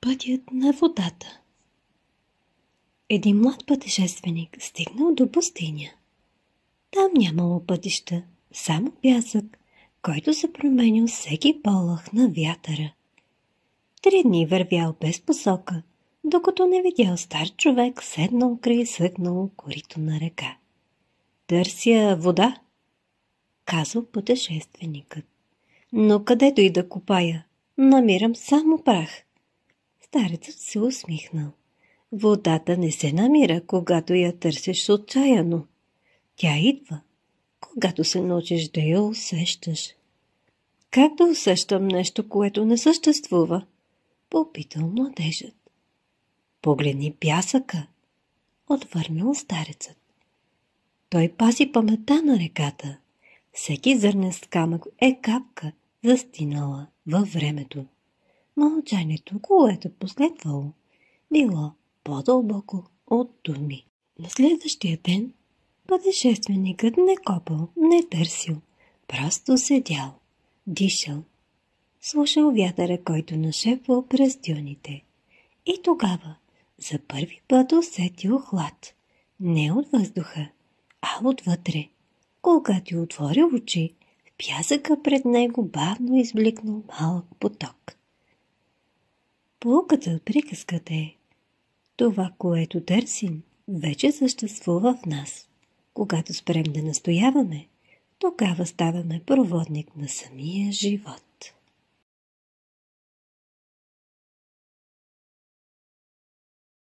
Пътят на водата. Един млад пътешественик стигнал до пустиня. Там нямало пътища, само пясък, който се променял всеки полъх на вятъра. 3 дни вървял без посока, докато не видял стар човек седнал край свъкнало корито на река. "Търся вода", казал пътешественикът. "Но където и да копая, намирам само прах." Старецът се усмихнал. "Водата не се намира, когато я търсиш отчаяно. Тя идва, когато се научиш да я усещаш." "Как да усещам нещо, което не съществува?" попитал младежът. "Погледни пясъка", отвърнал старецът. Той пази паметта на реката. Всеки зърнест камък е капка, застинала във времето. Мълчанието, което последвало, било по-дълбоко от думи. На следващия ден пътешественикът не копал, не търсил, просто седял, дишал, слушал вятъра, който нашепвал през дюните. И тогава за първи път усетил хлад, не от въздуха, а отвътре. Когато отворил очи, в пясъка пред него бавно избликнал малък поток. Поуката от приказката е: това, което търсим, вече съществува в нас. Когато спрем да настояваме, тогава ставаме проводник на самия живот.